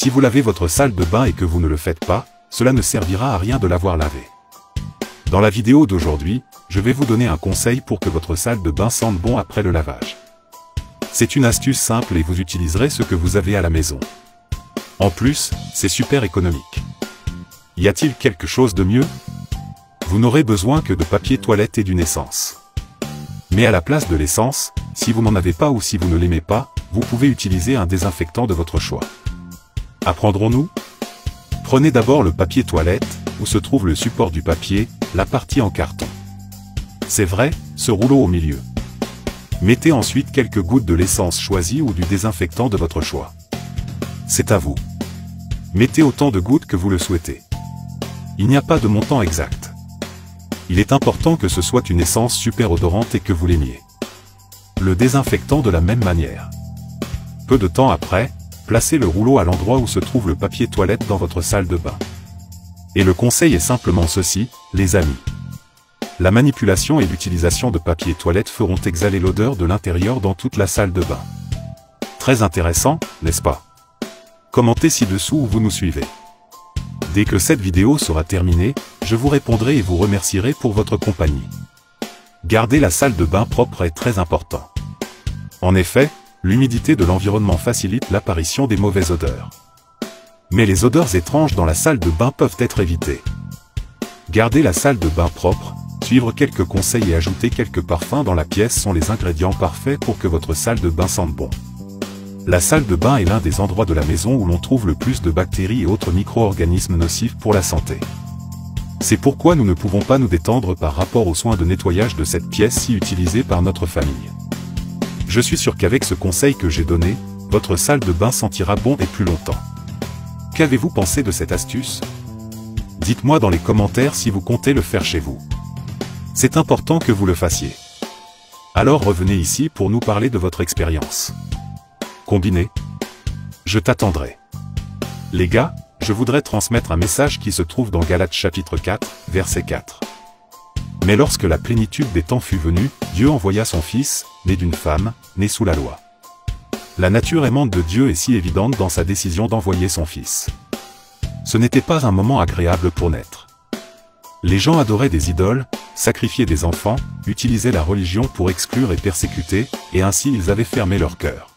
Si vous lavez votre salle de bain et que vous ne le faites pas, cela ne servira à rien de l'avoir lavé. Dans la vidéo d'aujourd'hui, je vais vous donner un conseil pour que votre salle de bain sente bon après le lavage. C'est une astuce simple et vous utiliserez ce que vous avez à la maison. En plus, c'est super économique. Y a-t-il quelque chose de mieux? Vous n'aurez besoin que de papier toilette et d'une essence. Mais à la place de l'essence, si vous n'en avez pas ou si vous ne l'aimez pas, vous pouvez utiliser un désinfectant de votre choix. Apprendrons-nous? Prenez d'abord le papier toilette, où se trouve le support du papier, la partie en carton. C'est vrai, ce rouleau au milieu. Mettez ensuite quelques gouttes de l'essence choisie ou du désinfectant de votre choix. C'est à vous. Mettez autant de gouttes que vous le souhaitez. Il n'y a pas de montant exact. Il est important que ce soit une essence super odorante et que vous l'aimiez. Le désinfectant de la même manière. Peu de temps après, placez le rouleau à l'endroit où se trouve le papier toilette dans votre salle de bain. Et le conseil est simplement ceci, les amis. La manipulation et l'utilisation de papier toilette feront exhaler l'odeur de l'intérieur dans toute la salle de bain. Très intéressant, n'est-ce pas? Commentez ci-dessous où vous nous suivez. Dès que cette vidéo sera terminée, je vous répondrai et vous remercierai pour votre compagnie. Garder la salle de bain propre est très important. En effet, l'humidité de l'environnement facilite l'apparition des mauvaises odeurs. Mais les odeurs étranges dans la salle de bain peuvent être évitées. Garder la salle de bain propre, suivre quelques conseils et ajouter quelques parfums dans la pièce sont les ingrédients parfaits pour que votre salle de bain sente bon. La salle de bain est l'un des endroits de la maison où l'on trouve le plus de bactéries et autres micro-organismes nocifs pour la santé. C'est pourquoi nous ne pouvons pas nous détendre par rapport aux soins de nettoyage de cette pièce si utilisée par notre famille. Je suis sûr qu'avec ce conseil que j'ai donné, votre salle de bain sentira bon et plus longtemps. Qu'avez-vous pensé de cette astuce? Dites-moi dans les commentaires si vous comptez le faire chez vous. C'est important que vous le fassiez. Alors revenez ici pour nous parler de votre expérience. Combiné? Je t'attendrai. Les gars, je voudrais transmettre un message qui se trouve dans Galates chapitre 4, verset 4. Mais lorsque la plénitude des temps fut venue, Dieu envoya son Fils, né d'une femme, né sous la loi. La nature aimante de Dieu est si évidente dans sa décision d'envoyer son Fils. Ce n'était pas un moment agréable pour naître. Les gens adoraient des idoles, sacrifiaient des enfants, utilisaient la religion pour exclure et persécuter, et ainsi ils avaient fermé leur cœur.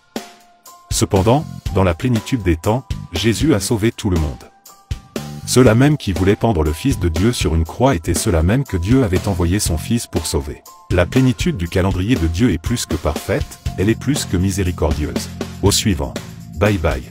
Cependant, dans la plénitude des temps, Jésus a sauvé tout le monde. Ceux-là même qui voulaient pendre le Fils de Dieu sur une croix étaient ceux-là même que Dieu avait envoyé son Fils pour sauver. La plénitude du calendrier de Dieu est plus que parfaite, elle est plus que miséricordieuse. Au suivant. Bye bye.